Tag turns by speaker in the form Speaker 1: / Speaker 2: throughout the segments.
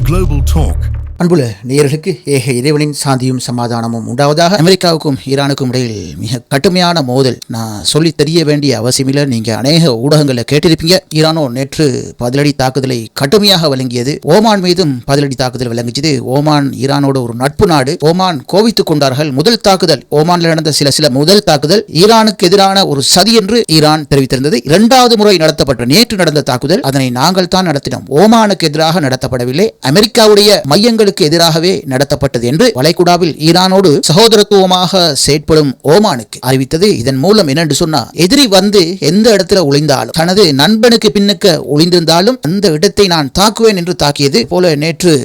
Speaker 1: Global Talk.
Speaker 2: அன்புள்ள நேயர்களுக்கு ஏக இறைவனின் சாந்தியும் சமாதானமும் உண்டாவதாக. அமெரிக்காவுக்கும் ஈரானுக்கும் இடையில் மிக கடுமையான மோதல். நான் சொல்லி தெரிய வேண்டிய அவசியமில்லை. நீங்க அநேக ஊடகங்களில் கேட்டிருப்பீங்க. ஈரானோ நேற்று பதிலடி தாக்குதலை கடுமையாக வழங்கியது. ஓமான் மீதும் பதிலடி தாக்குதல் வழங்கிச்சது. ஓமான் ஈரானோட ஒரு நட்பு நாடு. ஓமான் கோவித்துக் கொண்டார்கள். முதல் தாக்குதல் ஓமானில் நடந்த சில முதல் தாக்குதல் ஈரானுக்கு எதிரான ஒரு சதி என்று ஈரான் தெரிவித்திருந்தது. இரண்டாவது முறை நடத்தப்பட்ட நேற்று நடந்த தாக்குதல் அதனை நாங்கள் தான் நடத்தினோம், ஓமானுக்கு எதிராக நடத்தப்படவில்லை, அமெரிக்காவுடைய மையங்கள் எதிராகவே நடத்தப்பட்டது என்று வளைகுடாவில் ஈரானோடு சகோதரத்துவமாக செயற்படும் ஓமானுக்கு அறிவித்தது. இதன் மூலம் என்னென்று சொன்னா, எதிரி வந்து எந்த இடத்துல ஒளிந்தாலும், தனது நண்பனுக்கு பின்னுக்கு ஒளிந்திருந்தாலும் அந்த இடத்தை நான் தாக்குவேன் என்று தாக்கியது போல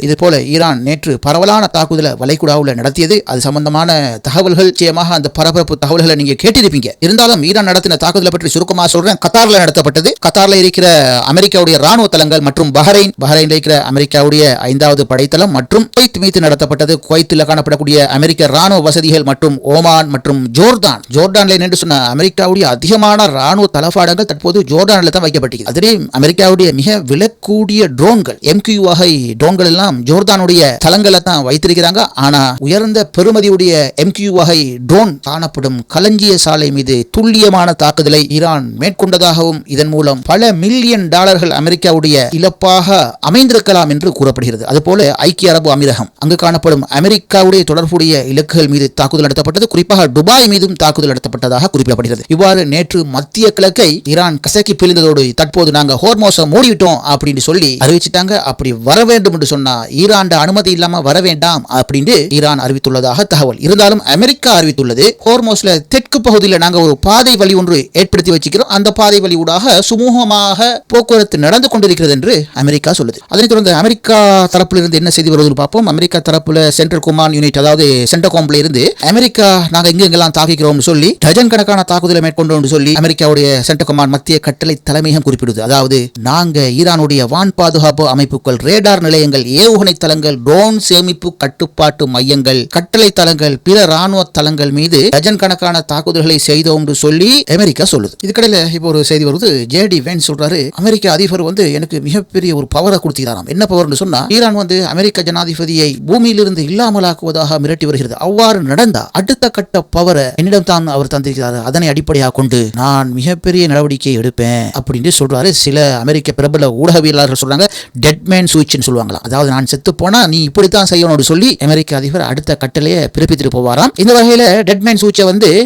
Speaker 2: இது போல ஈரான் நேற்று பரவலான தாக்குதலை வளைகுடாவில் நடத்தியது. அது சம்பந்தமான தகவல்கள் நிச்சயமாக அந்த பரபரப்பு தகவல்களை நீங்க கேட்டிருப்பீங்க. இருந்தாலும் ஈரான் நடத்தின தாக்குதலை பற்றி சுருக்கமாக சொல்றேன். கத்தார்ல நடத்தப்பட்டது. கத்தார்ல இருக்கிற அமெரிக்காவுடைய ராணுவ தளங்கள் மற்றும் பஹ்ரைன்ல இருக்கிற அமெரிக்காவுடைய 5வது படைத்தளம் மற்றும் குவைத் மீது நடத்தப்பட்டது. குவைத்தில் காணப்படக்கூடிய அமெரிக்க ராணுவ வசதிகள் மற்றும் ஓமான் மற்றும் ஜோர்டான்ல என்று சொன்ன அமெரிக்காவுடைய அதிகமான ராணுவ தளபாடங்கள் தற்போது ஜோர்டான்ல தான் வைக்கப்பட்டிருக்கிறது. அதிலே அமெரிக்காவுடைய மிக விலக்கூடிய ட்ரோன்கள், MQ வகை ட்ரோன்கள் எல்லாம் ஜோர்டானுடைய தளங்களை தான் வைத்திருக்கிறாங்க. ஆனா உயர்ந்த பெறுமதியுடைய MQ வகை ட்ரோன் காணப்படும் களஞ்சிய சாலை மீது துல்லியமான தாக்குதலை ஈரான் மேற்கொண்டதாகவும் இதன் மூலம் பல மில்லியன் டாலர்கள் அமெரிக்காவுடைய இழப்பாக அமைந்திருக்கலாம் என்று கூறப்படுகிறது. அதுபோல ஐக்கிய அரபு அமீரகம், அங்கு காணப்படும் அமெரிக்காவுடைய தொடர்புடைய இலக்குகள் மீது தாக்குதல் நடத்தப்பட்டது. குறிப்பாக துபாய் மீதும் தாக்குதல் நடத்தப்பட்டதாக குறிப்பிடப்படுகிறது. இவ்வாறு நேற்று மத்திய கிழக்கை ஈரான் கசக்கி பிழிந்ததோடு தற்போது நாங்க ஹோர்மோஸை மூடிவிட்டோம் அப்படின்னு சொல்லி அறிவிச்சிட்டாங்க. அப்படி வர வேண்டும் என்று சொன்னா ஈரான் அனுமதி இல்லாம வர வேண்டாம் அப்படின்னு ஈரான் அறிவித்துள்ளதாக தகவல். இருந்தாலும் அமெரிக்கா அறிவித்துள்ளது, ஹோர்மோஸ்ல தெற்கு பகுதியில் நாங்க ஒரு பாதை வழி ஒன்று ஏற்படுத்தி வச்சுக்கிறோம், அந்த பாதை வழி ஊடாக சுமூகமாக போக்குவரத்து நடந்து கொண்டிருக்கிறது என்று அமெரிக்கா சொல்லுது. அதனைத் தொடர்ந்து அமெரிக்கா தரப்பிலிருந்து என்ன செய்தி வருவது பார்ப்போம். அமெரிக்கா தரப்புல சென்ட்ரல் கமாண்ட் யூனிட், அதாவது சென்டகாம்ல இருந்து அமெரிக்கா நாங்க எங்கெல்லாம் தாக்குகிறோம் சொல்லி டஜன் கணக்கான தாக்குதலை மேற்கொண்டோம் சொல்லி அமெரிக்காவுடைய சென்ட்ரல் கமாண்ட் மத்திய கட்டளை தலைமையகம் குறிப்பிடுது. அதாவது நாங்க ஈரானுடைய வான் பாதுகாப்பு அமைப்புகள், ரேடார் நிலையங்கள், ஏவுகணை தளங்கள், ட்ரோன் சேமிப்பு கட்டுப்பாட்டு மையங்கள், கட்டளை தளங்கள், பிற ராணுவ தளங்கள் மீது டஜன் கணக்கான தாக்குதல்களை செய்தோம் என்று சொல்லி அமெரிக்கா சொல்லுது. இதுக்கடையில இப்போ ஒரு செய்தி வருது. JD வென்ஸ் சொல்றாரு, அமெரிக்க அதிபர் எனக்கு மிகப்பெரிய ஒரு பவரை கொடுத்துக்கிறாராம். என்ன பவர்னு சொன்னா, ஈரான் அமெரிக்க ஜனாதிபதியை பூமியிலிருந்து இல்லாமலாக்குவதாக மிரட்டி வருகிறது. அவ்வாறு நடந்தா அடுத்த கட்ட பவரை என்னிடம் தான் அவர் தந்திருக்கிறார், அதனை அடிப்படையாக கொண்டு நான் மிகப்பெரிய நடவடிக்கை எடுப்பேன் அப்படின்னு சொல்றாரு. சில அமெரிக்க பிரபல ஊடகவியலாளர்கள் சொல்றாங்க, டெட்மேன் சுவிட்ச்னு சொல்லுவாங்களா, அதாவது நான் செத்து போனா நீ இப்படித்தான் செய்யணும்னு சொல்லி அமெரிக்க அதிபர் அடுத்த கட்டளையை பிறப்பித்துட்டு போவாராம். இந்த வகையில டெட்மேன் சுவிட்சை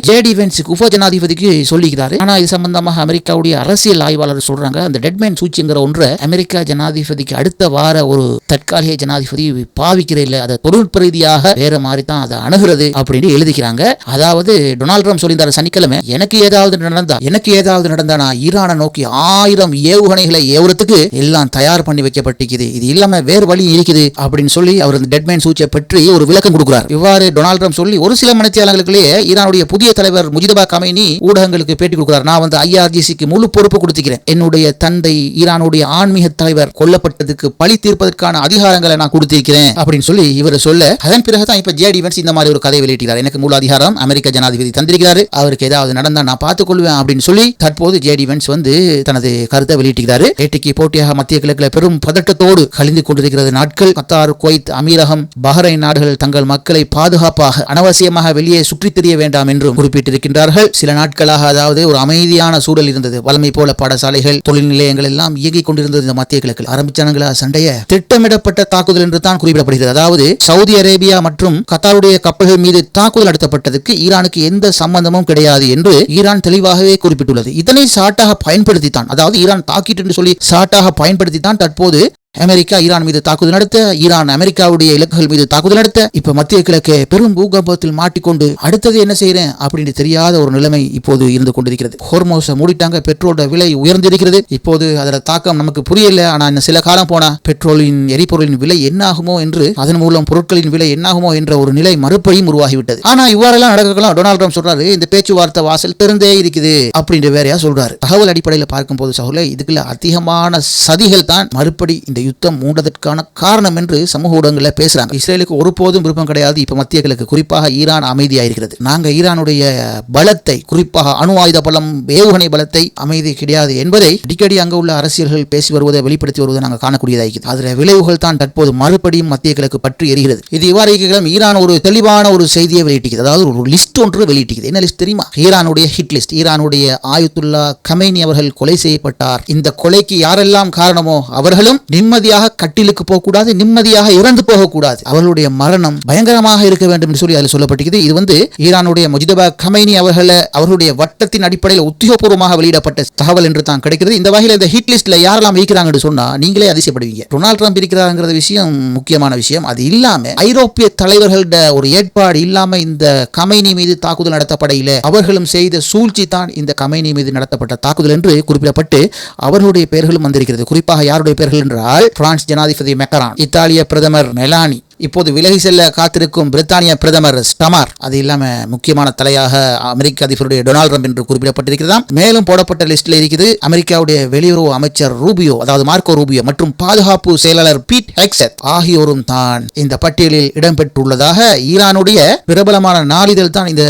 Speaker 2: JD வென்ஸுக்கு உப ஜனாதிபதிக்கு சொல்லிக்கிறாரு. ஆனா இது சம்பந்தமாக அமெரிக்காவுடைய அரசியல் ஆய்வாளர் சொல்றாங்க, அந்த டெட்மேன் சுவிட்ச்ங்கிற ஒன்றை அமெரிக்கா ஜனாதிபதிக்கு அடுத்த வார ஒரு தற்காலிக ஜனாதிபதி பாவிக்கிற இல்ல, அதை தொழில்நுட்ப ரீதியாக வேற மாதிரி தான் அதை அணுகிறது அப்படின்னு எழுதிக்கிறாங்க. அதாவது டொனால்ட் ட்ரம்ப் சொல்லியிருந்தாரு சனிக்கிழமை, எனக்கு ஏதாவது நடந்தா நான் ஈரானை நோக்கி 1000 ஏவுகணைகளை ஏவுறதுக்கு எல்லாம் தயார் பண்ணி வைக்கப்பட்டிருக்குது, இது இல்லாம வேறு வழி இருக்குது அப்படின்னு சொல்லி அவர் அந்த டெட்மேன் சூச்சை பற்றி ஒரு விளக்கம் கொடுக்கிறார். இவ்வாறு டொனால்ட் ட்ரம்ப் சொல்லி ஒரு சில மணித்தியாளர்களுக்குள்ளேயே ஈரானுடைய புதிய தலைவர் முஜிதபா கமைனி ஊடகங்களுக்கு பேட்டி கொடுக்கிறார். நான் IRGCக்கு முழு பொறுப்பு கொடுத்துக்கிறேன், என்னுடைய தந்தை ஈரானுடைய ஆன்மீக தலைவர் கொல்லப்பட்டதுக்கு பழி தீர்ப்பதற்கான அதிகாரங்களை நான் கொடுத்திருக்கிறேன் அப்படின்னு சொல்லி இவர் சொல்ல, அதன் பிறகுதான் இப்ப JD வென்ஸ் இந்த மாதிரி ஒரு கதை வெளியிட்டார். எனக்கு முழு அதிகாரம் அமெரிக்க ஜனாதிபதி தந்திருக்கிறாரு, அவருக்கு ஏதாவது நடந்தா நான் பார்த்துக் கொள்வேன் அப்படின்னு சொல்லி தற்போது JD வென்ஸ் தனது கருத்தை வெளியிட்டிருக்கிறாரு. ஏட்டிக்கு போட்டியாக மத்திய கிழக்கில் பெரும் பதட்டத்தோடு கழிந்து கொண்டிருக்கிறது நாட்கள். கத்தார், குவைத், அமீரகம், பஹ்ரைன் நாடுகள் தங்கள் மக்களை பாதுகாப்பாக அனவசியமாக வெளியே சுற்றித் திரிய வேண்டாம் என்றும் குறிப்பிட்டிருக்கின்றார்கள். சில நாட்களாக அதாவது ஒரு அமைதியான சூழல் இருந்தது. வளமை போல பாடசாலைகள், தொழில் நிலையங்கள் எல்லாம் இயங்கிக் கொண்டிருந்தது. இந்த மத்திய கிழக்கில் ஆரம்பிச்சானுங்களா சண்டைய, திட்டமிடப்பட்ட தாக்குதல் என்று தான் குறிப்பிடப்படுகிறது. அதாவது சவுதி அரேபியா மற்றும் கத்தாருடைய கப்பல்கள் மீது தாக்குதல் நடத்தப்பட்டதுக்கு ஈரானுக்கு எந்த சம்பந்தமும் கிடையாது என்று ஈரான் தெளிவாகவே குறிப்பிட்டுள்ளது. இதனை சாட்டாக பயன்படுத்தித்தான், அதாவது ஈரான் தாக்கிட்டு என்று சொல்லி சாட்டாக பயன்படுத்தித்தான் தற்போது அமெரிக்கா ஈரான் மீது தாக்குதல் நடத்த, ஈரான் அமெரிக்காவுடைய இலக்குகள் மீது தாக்குதல் நடத்த, இப்ப மத்திய கிழக்கு பெரும் பூகம்பத்தில் மாட்டிக்கொண்டு அடுத்தது என்ன செய்யறேன் அப்படின்னு தெரியாத ஒரு நிலைமை இப்போது இருந்து கொண்டிருக்கிறது. ஹோர்மோஸை மூடிட்டாங்க, பெட்ரோலோட விலை உயர்ந்திருக்கிறது. இப்போது அதோட தாக்கம் நமக்கு புரியல. ஆனா இன்னும் சில காலம் போனா பெட்ரோலின், எரிபொருளின் விலை என்னாகுமோ என்று, அதன் மூலம் பொருட்களின் விலை என்னாகுமோ என்ற ஒரு நிலை மறுபடியும் உருவாகிவிட்டது. ஆனா இவ்வாறெல்லாம் நடக்கலாம். டொனால்ட் ட்ரம்ப் சொல்றாரு, இந்த பேச்சுவார்த்தை வாசல் திறந்தே இருக்குது அப்படின்ற வேறையா சொல்றாரு. தகவல் அடிப்படையில் பார்க்கும் போது சகோதரர்களே, இதுக்குள்ள அதிகமான சதிகள் தான் மறுபடி இந்த யுத்தம் மூண்டதற்கான காரணம் என்று சமூக ஊடகங்களில் பேசுறாங்க. இஸ்ரேலுக்கு ஒருபோதும் விருப்பம் கிடையாது. இப்ப மத்திய கிழக்கு குறிப்பாக ஈரான் அமைதியாயிருக்கிறது. நாங்க ஈரானுடைய பலத்தை, குறிப்பாக அணு ஆயுத பலம், ஏவுகணை பலத்தை, அமைதி கிடையாது என்பதை அடிக்கடி அங்க உள்ள அரசியல்கள் பேசி வருவதை, வெளிப்படுத்தி வருவதை நாங்கள் காணக்கூடியதாகிறது. அதுல விளைவுகள் தான் தற்போது மறுபடியும் மத்திய கிழக்கு பற்றி எரிகிறது. இது இவ்வாறு ஈரான் ஒரு தெளிவான ஒரு செய்தியை வெளியிட்டிருக்கிறது. அதாவது ஒரு லிஸ்ட் ஒன்று வெளியிட்டிருக்கிறது. என்ன லிஸ்ட் தெரியுமா? ஈரானுடைய ஹிட் லிஸ்ட். ஈரானுடைய ஆயத்துல்லா கமேனி அவர்கள் கொலை செய்யப்பட்டார். இந்த கொலைக்கு யாரெல்லாம் காரணமோ அவர்களும் நிம்மதியாக கட்டிலுக்கு போகக்கூடாது, நிம்மதியாக இறந்து போகக்கூடாது. அவர்களுடைய மரணம் பயங்கரமாக இருக்க வேண்டும் என்று சொல்லி அதில் சொல்லப்பட்டிருக்கிறது. இது ஈரானுடைய முஜ்தபா கமேனி அவர்களுடைய வட்டத்தின் அடிப்படையில் உத்தியோகபூர்வமாக வெளியிடப்பட்ட தகவல் என்று தான் கிடைக்கிறது. இந்த வகையில் இந்த ஹிட் லிஸ்ட்ல யாரெல்லாம் இருக்கிறாங்க சொன்னா நீங்களே அதிசயப்படுவீங்க. டொனால்ட் ட்ரம்ப் இருக்கிறாங்கிற விஷயம் முக்கியமான விஷயம். அது இல்லாம ஐரோப்பிய தலைவர்களோட ஒரு ஏற்பாடு இல்லாம இந்த கமேனி மீது தாக்குதல் நடத்தப்படையில அவர்களும் செய்த சூழ்ச்சி தான் இந்த கமேனி மீது நடத்தப்பட்ட தாக்குதல் என்று குறிப்பிடப்பட்டு அவர்களுடைய பெயர்களும் வந்திருக்கிறது. குறிப்பாக யாருடைய பெயர்கள் என்றால் பிரான்ஸ் ஜனாதிபதி மெக்கரான், இத்தாலிய பிரதமர் மெலானி, இப்போது விலகி செல்ல காத்திருக்கும் பிரித்தானிய பிரதமர் ஸ்டமார், அது இல்லாம முக்கியமான தலையாக அமெரிக்க அதிபருடைய டொனால்ட் ட்ரம்ப் என்று குறிப்பிடப்பட்டிருக்கிறதா. மேலும் போடப்பட்ட லிஸ்டில் இருக்குது அமெரிக்காவுடைய வெளியுறவு அமைச்சர் ரூபியோ, அதாவது மார்க்கோ ரூபியோ, மற்றும் பாதுகாப்பு செயலாளர் பீட் ஹெக்ஸெட் ஆகியோரும் தான் இந்த பட்டியலில் இடம்பெற்றுள்ளதாக ஈரானுடைய பிரபலமான நாளிதழ் தான் இந்த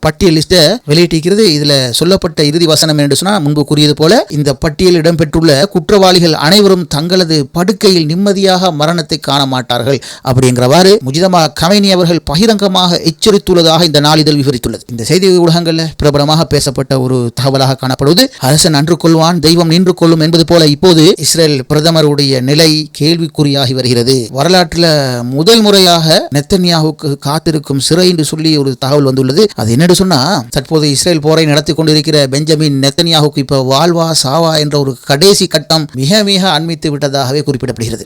Speaker 2: பட்டியல் லிஸ்ட்டை வெளியிட்டிருக்கிறது. இதுல சொல்லப்பட்ட இறுதி வசனம் என்று சொன்னால் முன்பு கூறியது போல இந்த பட்டியலில் இடம்பெற்றுள்ள குற்றவாளிகள் அனைவரும் தங்களது படுக்கையில் நிம்மதியாக மரணத்தை காண மாட்டார்கள் அப்படிங்கிற முஜ்தபா கமேனி அவர்கள் பகிரங்கமாக எச்சரித்துள்ளதாக இந்த நாளிதழ் விவரித்துள்ளது. இந்த செய்தி ஊடகங்களில் பிரபலமாக பேசப்பட்ட ஒரு தகவலாக காணப்படுவது அரசன் அன்று கொள்வான், தெய்வம் நின்று கொள்ளும் என்பது போல இப்போது இஸ்ரேல் பிரதமருடைய நிலை கேள்விக்குறியாகி வருகிறது. வரலாற்றில் முதல் முறையாக நெத்தன்யாஹுக்கு காத்திருக்கும் சிறை என்று சொல்லி ஒரு தகவல் வந்துள்ளது. அது என்னென்று சொன்னா, தற்போது இஸ்ரேல் போரை நடத்தி கொண்டிருக்கிற பெஞ்சமின் நெத்தன்யாஹுக்கு இப்ப வாழ்வா சாவா என்ற ஒரு கடைசி கட்டம் மிக மிக அண்மித்து விட்டதாகவே குறிப்பிடப்படுகிறது.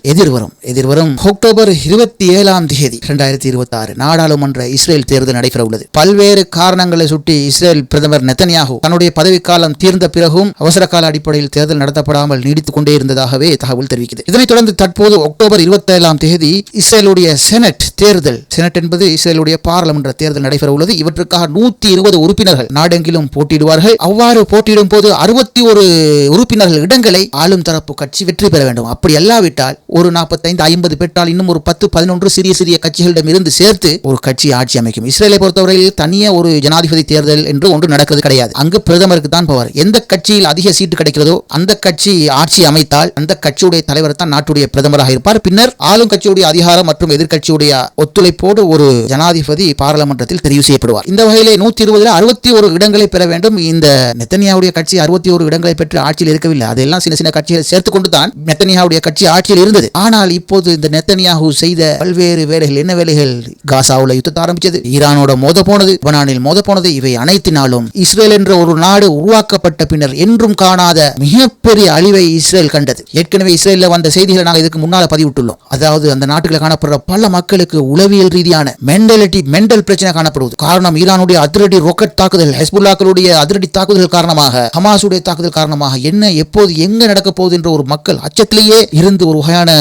Speaker 2: எதிர்வரும் அக்டோபர் 27 2026 நாடாளுமன்ற இஸ்ரேல் தேர்தல் நடைபெற உள்ளது. பல்வேறு காரணங்களை சுட்டி இஸ்ரேல் பிரதமர் நெத்தன்யாஹு தன்னுடைய பதவிக்காலம் தீர்ந்த பிறகும் அவசர கால அடிப்படையில் தேர்தல் நடத்தப்படாமல் நீடித்துக் கொண்டே இருந்ததாகவே தகவல் தெரிவிக்கிறது. இதனைத் தொடர்ந்து தற்போது அக்டோபர் 27 இஸ்ரேலுடைய செனட் தேர்தல், செனட் என்பது இஸ்ரேலுடைய பாராளுமன்ற தேர்தல் நடைபெற உள்ளது. இவற்றுக்காக 120 உறுப்பினர்கள் நாடெங்கிலும் போட்டியிடுவார்கள். அவ்வாறு போட்டியிடும் போது 61 உறுப்பினர்கள் இடங்களை ஆளும் தரப்பு கட்சி வெற்றி பெற வேண்டும். அப்படி அல்லாவிட்டால் ஒரு 45-50 பெற்றால் இன்னும் ஒரு 10-11 சிறிய கட்சிகளிடம் இருந்து சேர்த்து ஒரு கட்சி ஆட்சி அமைக்கும். இஸ்ரேலை பொறுத்தவரையில் தனியே ஒரு ஜனாதிபதி தேர்தல் என்று ஒன்று நடக்கிறது கிடையாது. அங்கு பிரதமருக்கு தான் பவர். எந்த கட்சியில் அதிக சீட்டு கிடைக்கிறதோ அந்த கட்சி ஆட்சி அமைத்தால் அந்த கட்சியுடைய தலைவர் தான் நாட்டுடைய பிரதமராக இருப்பார். பின்னர் ஆளும் கட்சியுடைய அதிகாரம் மற்றும் எதிர்கட்சியுடைய ஒத்துழைப்போடு ஒரு ஜனாதிபதி பாராளுமன்றத்தில் தெரிவு செய்யப்படுவார். இந்த வகையிலே 120 61 இடங்களை பெற வேண்டும். இந்த நெத்தன்யாவுடைய கட்சி 61 இடங்களை பெற்று ஆட்சியில் இருக்கவில்லை. அதெல்லாம் சின்ன கட்சிகளை சேர்த்துக் கொண்டுதான் நெத்தன்யாவுடைய கட்சி ஆட்சியில் இருந்தது. ஆனால் இப்போது இந்த நெத்தன்யாஹு செய்த பல்வேறு வேலைகள், என்ன வேலைகள்? காசாவுல யுத்தத்தை ஆரம்பிச்சது, ஈரானோட மோத போனது, லெபனானில் மோத போனது, இவை அனைத்தினாலும் இஸ்ரேல் என்ற ஒரு நாடு உருவாக்கப்பட்ட பின்னர் என்றும் காணாத மிகப்பெரிய அழிவை இஸ்ரேல் கண்டது. ஏற்கனவே இஸ்ரேலில் வந்த செய்திகளை நாங்கள் இதுக்கு முன்னால பதிவிட்டுள்ளோம். அதாவது அந்த நாட்டுகளில் காணப்படுற பல மக்களுக்கு உளவியல் ரீதியான மென்டல் பிரச்சனை காணப்படுவது. காரணம் ஈரானுடைய அதிரடி ராக்கெட் தாக்குதல், ஹெஸ்புல்லாக்களுடைய அதிரடி தாக்குதல் காரணமாக, ஹமாஸுடைய தாக்குதல் காரணமாக என்ன எப்போது எங்க நடக்க போகுது என்ற ஒரு மக்கள் அச்சத்திலேயே இருந்து ஒரு வகையான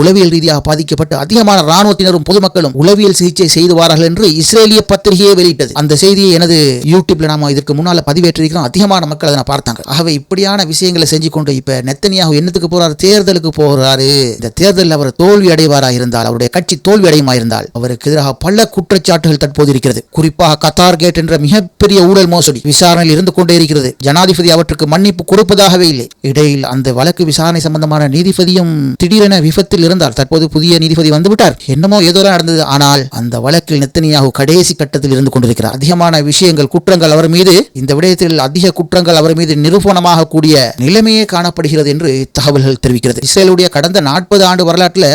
Speaker 2: உளவியல் ரீதியாக பாதிக்கப்பட்டு அதிகமான ராணுவத்தினரும் பொதுமக்களும் உளவியல் சிகிச்சை செய்து வாரார்கள் என்று இஸ்ரேலிய பத்திரிகையை வெளியிட்டது. அந்த செய்தியை எனது யூடியூப்ல நாம இதற்கு முன்னால பதிவேற்றிருக்கிறோம். அதிகமான மக்கள் அதை பார்த்தாங்க. ஆகவே இப்படியான விஷயங்களை செஞ்சு கொண்டு இப்ப நெத்தன்யாஹு என்னத்துக்கு போறாரு? தேர்தலுக்கு போறாரு. இந்த தேர்தலில் அவர் தோல்வி அடைவாரா இருந்தால், அவருடைய கட்சி தோல்வி அடையுமா இருந்தால் அவருக்கு எதிராக பல குற்றச்சாட்டுகள் தற்போது இருக்கிறது. குறிப்பாக கத்தார் கேட் என்ற மிகப்பெரிய ஊழல் மோசடி விசாரணையில் இருந்து கொண்டே இருக்கிறது. ஜனாதிபதி அவற்றுக்கு மன்னிப்பு கொடுப்பதாகவே இல்லை. இடையில் அந்த வழக்கு விசாரணை சம்பந்தமான நீதிபதியும் திடீரென விபத்தில் இருந்தால், தற்போது புதிய நீதிபதி வந்துவிட்டார். என்னமோ ஏதோ நடந்தது. ஆனால் அந்த வழக்கில் நெத்தன்யாஹு கடைசி கட்டத்தில் இருந்து கொண்டிருக்கிறார். அதிகமான விஷயங்கள், குற்றங்கள் அவர் மீது, இந்த விடயத்தில் அதிக குற்றங்கள் அவர் மீது நிரூபணமாக கூடிய நிலைமையே காணப்படுகிறது என்று தகவல்கள் தெரிவிக்கிறது. இஸ்ரேலுடைய கடந்த 40 ஆண்டு வரலாற்றில்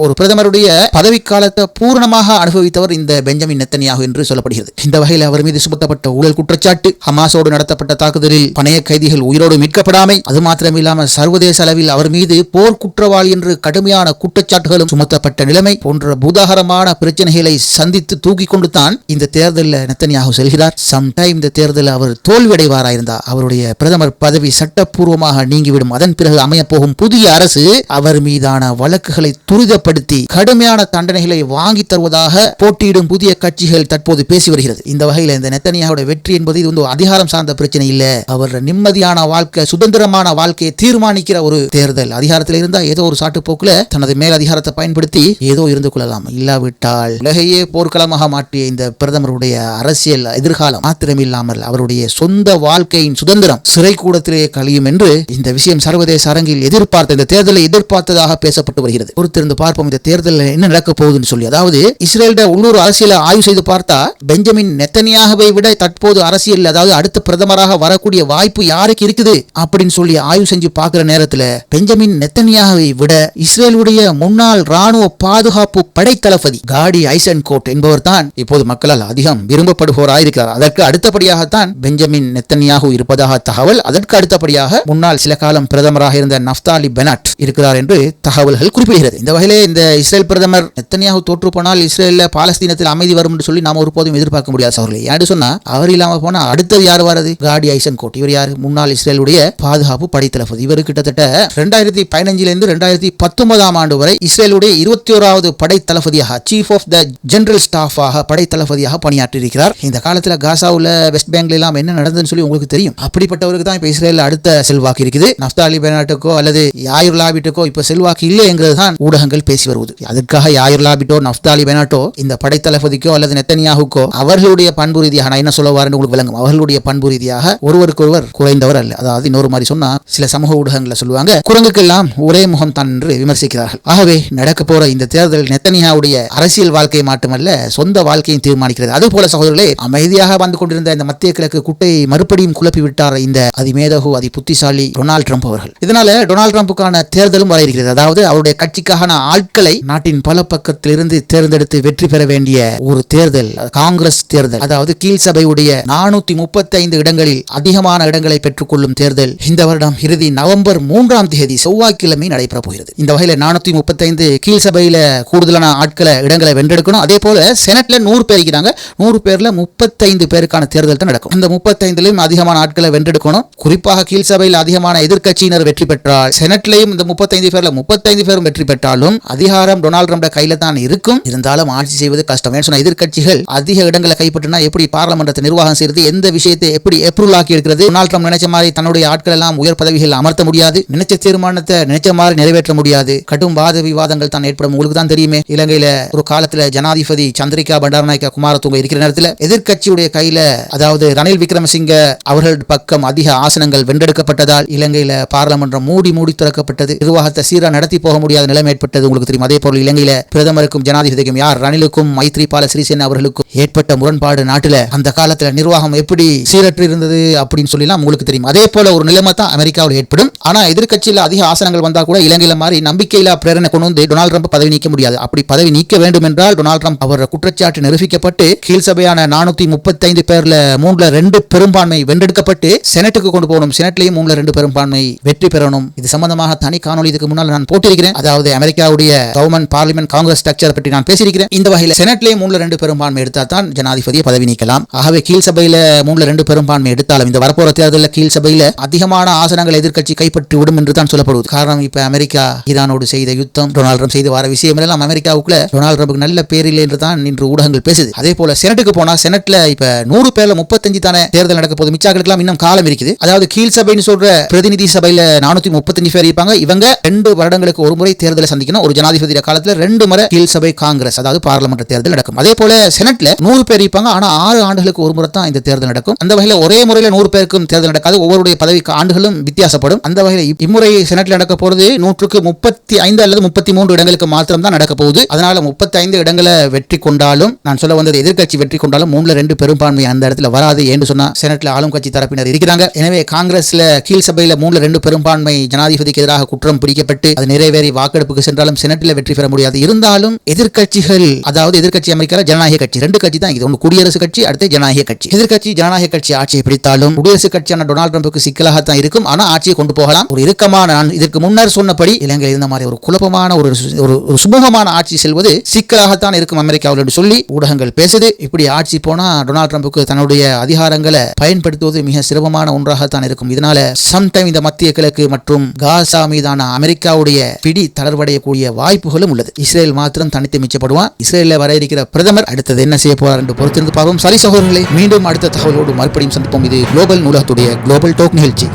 Speaker 2: ஒரு பிரதமருடைய பதவிக்காலத்தை பூரணமாக அனுபவித்தவர் இந்த பெஞ்சமின் நெத்தன்யாஹு என்று சொல்லப்படுகிறது. இந்த வகையில் அவர் மீது சுமத்தப்பட்ட ஊழல் குற்றச்சாட்டு, ஹமாஸோடு நடத்தப்பட்ட தாக்குதலில் பணைய கைதிகள் உயிரோடு மீட்கப்படாமை, அது மாத்திரமில்லாமல் சர்வதேச அளவில் அவர் மீது போர் குற்றவாளி என்று கடுமையான குற்றச்சாட்டுகளும் சுமத்தப்பட்ட நிலைமை போன்ற போன்ற பூதாகரமான பிரச்சனைகளை சந்தித்து தூக்கி கொண்டு தான் இந்த தேர்தலில் நெத்தன்யாகு செல்கிறார். சம்டைம் இந்த தேர்தலில் அவர் தோல்வியடைவாராயிருந்தா அவருடைய பிரதமர் பதவி சட்டப்பூர்வமாக நீங்கிவிடும். அதன் பிறகு அமையப்போகும் புதிய அரசு அவர் மீதான வழக்குகளை துரிதப்படுத்தி கடுமையான தண்டனைகளை வாங்கி தருவதாக போட்டியிடும் புதிய கட்சிகள் தற்போது பேசி வருகிறது. இந்த வகையில் இந்த நெத்தன்யாகுடைய வெற்றி என்பது இது வந்து அதிகாரம் சார்ந்த பிரச்சனை இல்ல, அவர் நிம்மதியான வாழ்க்கை சுதந்திரமான வாழ்க்கையை தீர்மானிக்கிற ஒரு தேர்தல். அதிகாரத்தில் இருந்தா ஏதோ ஒரு சாட்டுப்போக்குல தனது மேல் அதிகாரத்தை பயன்படுத்தி ஏதோ இருந்து கொள்ளலாம். இல்லாவிட்டால் உலகையே போர்க்களமாக மாற்றிய இந்த பிரதமருடைய அரசியல் எதிர்காலம் மாத்திரமில்லாமல் அவருடைய சொந்த வாழ்க்கையின் சுதந்திரம் சிறை கூடத்திலேயே கழியும் என்று இந்த விஷயம் சர்வதேச அரங்கில் எதிர்பார்த்த இந்த தேர்தலை எதிர்பார்த்ததாக பேசப்பட்டு வருகிறது. பொறுத்திருந்து பார்ப்போம் இந்த தேர்தலில் என்ன நடக்க போகுதுன்னு சொல்லி. அதாவது இஸ்ரேலிட உள்ளூர் அரசியலை ஆய்வு செய்து பார்த்தா பெஞ்சமின் நெத்தன்யாகுவை விட தற்போது அரசியல் அதாவது அடுத்த பிரதமராக வரக்கூடிய வாய்ப்பு யாருக்கு இருக்குது அப்படின்னு சொல்லி ஆய்வு செஞ்சு பார்க்கிற நேரத்தில் பெஞ்சமின் நெத்தன்யாகுவை விட இஸ்ரேலுடைய முன்னாள் ராணுவ பாதுகாப்பு படை தளபதி காடி ஐசன்கோட் என்பவர் தான் இப்போது மக்களால் அதிகம் விரும்பப்படுவோராயிருக்கிறார். அதற்கு அடுத்தபடியாகத்தான் பெஞ்சமின் நெத்தன்யாகு இருப்பதாக தகவல். அதற்கு அடுத்தபடியாக முன்னாள் சில காலம் பிரதமராக இருந்த நஃப்தாலி பெனட் இருக்கிறார் என்று தகவல்கள் குறிப்பிடுகிறது. இந்த வகையிலே இந்த இஸ்ரேல் பிரதமர் நெத்தன்யாகு தோற்று போனால் இஸ்ரேலில் பாலஸ்தீனத்தில் அமைதி வரும் என்று சொல்லி நாம் ஒருபோதும் எதிர்பார்க்க முடியாது. அவர்கள் ஏன்னு சொன்னா அவர் இல்லாம போனா அடுத்தது யார் வரது? காடி ஐசன்கோட். இவர் யார்? முன்னாள் இஸ்ரேலுடைய பாதுகாப்பு படை தளபதி. இவர் கிட்டத்தட்ட 2015 2019 ஆண்டு வரை இஸ்ரேலுடைய 21வது படை தளபதியாக சீஃப் ஆஃப் த ஜெனரல் ஸ்டாஃபாக படை தளபதியாக பணியாற்றியிருக்கிறார். இந்த காலத்தில் காசாவுல வெஸ்ட் பேங்க்ல எல்லாம் என்ன நடந்ததுன்னு சொல்லி உங்களுக்கு தெரியும். அப்படிப்பட்டவருக்கு தான் இப்ப இஸ்ரேல் அடுத்த செல்வாக்கு இருக்குது. நஃப்தாலி பெனட்டுக்கோ அல்லது யாயிர் லாபிட்டுக்கோ இப்ப செல்வாக்கு இல்லை என்கிறது தான் ஊடகங்கள் பேசி வருவது. அதுக்காக யாயிர் லாபிட்டோ நஃப்தாலி பெனட்டோ இந்த படை தளபதிக்கோ அல்லது நெத்தன்யாகுக்கோ அவர்களுடைய பண்பு ரீதியாக நான் என்ன சொல்ல வரேன்னு உங்களுக்கு விளங்கும். அவர்களுடைய பண்பு ரீதியாக ஒருவருக்கொருவர் குறைந்தவர் அல்ல. அதாவது இன்னொரு மாதிரி சொன்னா சில சமூக ஊடகங்களை சொல்லுவாங்க குரங்குக்கெல்லாம் ஒரே முகம் தான் என்று விமர்சிக்கிறார்கள். ஆகவே நடக்க போற இந்த தேர்தல் நெத்தன்யாவுடைய அரசியல் வாழ்க்கையை மட்டுமல்ல சொந்த வாழ்க்கையை தீர்மானிக்கிறது. அதுபோல சகோதரர்களே அமைதியாக வந்து கொண்டிருந்த இந்த மத்திய கிழக்கு குட்டையை மறுபடியும் குழப்பி விட்டார் இந்த அதிமேதகு அதி புத்திசாலி டொனால்ட் ட்ரம்ப் அவர்கள். இதனால டொனால்ட் ட்ரம்புக்கான தேர்தலும் வர இருக்கிறது. அதாவது அவருடைய கட்சிக்கான ஆட்களை நாட்டின் பல பக்கத்திலிருந்து தேர்ந்தெடுத்து வெற்றி பெற வேண்டிய ஒரு தேர்தல் காங்கிரஸ் தேர்தல். அதாவது கீழ் சபையுடைய 435 இடங்களில் அதிகமான இடங்களை பெற்றுக்கொள்ளும் தேர்தல் இந்த வருடம் இறுதி நவம்பர் 3ஆம் தேதி செவ்வாய்க்கிழமை நடைபெற போகிறது. இந்த வகையில் 435 கீழ் சபையில கூடுதலான ஆட்களை இடங்களை வென்றெடுக்கணும். அதே போல செனட்ல 100 பேர் இருக்கிறாங்க. 100 பேர்ல 35 பேருக்கான தேர்தல் தான் நடக்கும். இந்த 35லும் அதிகமான ஆட்களை வென்றெடுக்கணும். குறிப்பாக கீழ் சபையில் அதிகமான எதிர்க்கட்சியினர் வெற்றி பெற்றால் செனட்லையும் இந்த 35 பேர்ல 35 பேரும் வெற்றி பெற்றாலும் அதிகாரம் டொனால்ட் ட்ரம்ப் கையில தான் இருக்கும். இருந்தாலும் ஆட்சி செய்வது கஷ்டம். எதிர்க்கட்சிகள் அதிக இடங்களை கைப்பற்றினா எப்படி பார்லமெண்டத்தை நிர்வாகம் செய்யறது, எந்த விஷயத்தை எப்படி அப்ரூவல் ஆக்கி இருக்கிறது, டொனால்ட் ட்ரம்ப் நினைச்ச மாதிரி தன்னுடைய ஆட்கள் எல்லாம் உயர் பதவிகள் அமர்த்த முடியாது, நினைச்ச தீர்மானத்தை நினைச்ச மாதிரி நிறைவேற்ற முடியாது, கடும் வாத விவாதங்கள் தான் ஏற்படும். உங்களுக்கு தான் தெரியுமே இலங்கையில ஒரு காலத்துல ஜனாதிபதி சந்திரிகா பண்டாரநாயக்கா குமாரதுங்க இருக்கிற நேரத்தில் எதிர்க்கட்சியுடைய கையில அதாவது ரணில் விக்ரமசிங்க அவர்கள் பக்கம் அதிக ஆசனங்கள் வென்றெடுக்கப்பட்டதால் இலங்கையில பார்லமென்றம் மூடி திறக்கப்பட்டது. நிர்வாகத்தை சீரா நடத்தி போக முடியாத நிலைமை ஏற்பட்டது. உங்களுக்கு தெரியும். அதே போல இலங்கையில பிரதமருக்கும் ஜனாதிபதிக்கும் யார் ரணிலுக்கும் மைத்ரிபால சிறிசேனா அவர்களுக்கும் ஏற்பட்ட முரண்பாடு நாட்டில் அந்த காலத்தில் நிர்வாகம் எப்படி சீரற்று இருந்தது அப்படின்னு சொல்லலாம் உங்களுக்கு தெரியும். அதே போல ஒரு நிலைமை தான் அமெரிக்காவில் ஏற்படும். ஆனா எதிர்க்கட்சியில் அதிக ஆசனங்கள் வந்தா கூட இலங்கையில மாதிரி நம்பிக்கையில்லா பிரேரணை கொண்டு வந்து டொனால்ட் ட்ரம்ப் பதவி நீக்க முடியாது. அப்படி பதவி நீக்க வேண்டும் என்றால் டொனால்ட் ட்ரம்ப் அவர் குற்றச்சாட்டு நிரூபிக்கப்பட்டு கீழ் சபையான 435 பேர்ல 3/2 பெரும்பான்மை வென்றெடுக்கப்பட்டு செனட்டுக்கு கொண்டு போகணும். செனட்லையும் 3/2 பெரும்பான்மை வெற்றி பெறணும். இது சம்பந்தமாக தனி காணொலி இதுக்கு முன்னால் நான் போட்டிருக்கிறேன். அதாவது அமெரிக்காவுடைய கவர்மெண்ட் பார்லிமெண்ட் காங்கிரஸ் ஸ்ட்ரக்சர் பற்றி நான் பேசியிருக்கிறேன். இந்த வகையில் செனட்லையும் 3/2 பெரும்பான்மை எடுத்தால் தான் ஜனாதிபதியை பதவி நீக்கலாம். ஆகவே கீழ் சபையில 3/2 பெரும்பான்மை எடுத்தாலும் இந்த வரப்போற தேர்தலில் கீழ் சபையில அதிகமான ஆசனங்கள் எதிர்க்கட்சி கைப்பற்றி விடும் என்று தான் சொல்லப்படுவது. காரணம் இப்ப அமெரிக்கா ஈரானோடு செய்த யுத்தம், டொனால்ட் ட்ரம்ப் செய்து வர விஷயம் எல்லாம் அமெரிக்காவுக்குள்ள டொனால்ட் ட்ரம்புக்கு நல்ல பேர் இல்லை என்று தான் இன்று ஊடகங்கள் பேசுது. அதே போல செனட்டுக்கு போனா செனட்ல இப்ப 100 பேர்ல 35 தானே தேர்தல் நடக்க போது. மிச்சாக்களுக்கு இன்னும் காலம் இருக்குது. அதாவது கீழ் சபைன்னு சொல்ற பிரதிநிதி சபையில 435 பேர் இருப்பாங்க. இவங்க 2 வருடங்களுக்கு ஒரு முறை தேர்தலை சந்திக்கணும். ஒரு ஜனாதிபதி காலத்துல 2 முறை கீழ் சபை காங்கிரஸ் அதாவது பார்லமெண்ட் தேர்தல் நடக்கும். அதே போல செனட்ல 100 பேர் இருப்பாங்க. ஆனா 6 ஆண்டுகளுக்கு ஒரு முறை தான் இந்த தேர்தல் நடக்கும். அந்த வகையில் ஒரே முறையில் 100 பேருக்கும் தேர்தல் நடக்காது. ஒவ்வொருடைய பதவி ஆண்டுகளும் வித்தியாசப்படும். அந்த வகையில் இம்முறை செனட்ல நடக்க போறது 135 அல்லது 33 இடங்களுக்கு மாத்திரம் தான் நடக்க போகுது. அதனால 35 இடங்களை வெற்றி கொண்டாலும் நான் சொல்ல வந்தது எதிர்க்கட்சி வெற்றி கொண்டாலும் 3/2 பெரும்பான்மை அந்த இடத்துல வராது என்று சொன்னா செனட்ல ஆளும் கட்சி தரப்பினர் இருக்கிறாங்க. எனவே காங்கிரஸ்ல கீழ் சபையில 3/2 பெரும்பான்மை ஜனாதிபதிக்கு எதிராக குற்றம் பிடிக்கப்பட்டு அது நிறைவேறி வாக்கெடுப்புக்கு சென்றாலும் செனட்ல வெற்றி பெற முடியாது. இருந்தாலும் எதிர்க்கட்சிகள் அதாவது எதிர்க்கட்சி அமெரிக்காவில் ஜனநாயக கட்சி 2 கட்சி தான் இது. ஒன்று குடியரசு கட்சி, அடுத்து ஜனநாயக கட்சி. எதிர்க்கட்சி ஜனநாயக கட்சி ஆட்சியை பிடித்தாலும் குடியரசு கட்சியான டொனால்ட் ட்ரம்புக்கு சிக்கலாகத்தான் இருக்கும். ஆனா ஆட்சியை கொண்டு போகலாம். ஒரு இறுக்கமான இதற்கு முன்னர் சொன்னபடி இலங்கையில் இருந்த மாதிரி ஒரு குழப்பமான ஒரு சுமூகமான இப்படியான ஆட்சி செல்வது சிக்கலாகத்தான் இருக்கும் அமெரிக்காவில் என்று சொல்லி ஊடகங்கள் பேசுது. இப்படி ஆட்சி போனா டொனால்ட் ட்ரம்புக்கு தன்னுடைய அதிகாரங்களை பயன்படுத்துவது மிக சிரமமான ஒன்றாகத்தான் இருக்கும். இதனால சம்டைம் இந்த மத்திய கிழக்கு மற்றும் காசா மீதான அமெரிக்காவுடைய பிடி தளர்வடையக்கூடிய வாய்ப்புகளும் உள்ளது. இஸ்ரேல் மாத்திரம் தனித்து மிச்சப்படுவான். இஸ்ரேலில் வர இருக்கிற பிரதமர் அடுத்தது என்ன செய்ய போறார் என்று பொறுத்திருந்து பார்ப்போம். சரி சகோதரர்களை, மீண்டும் அடுத்த தகவலோடு மறுபடியும் சந்திப்போம். இது குளோபல் நூலகத்துடைய குளோபல் டோக் நிகழ்ச்சி.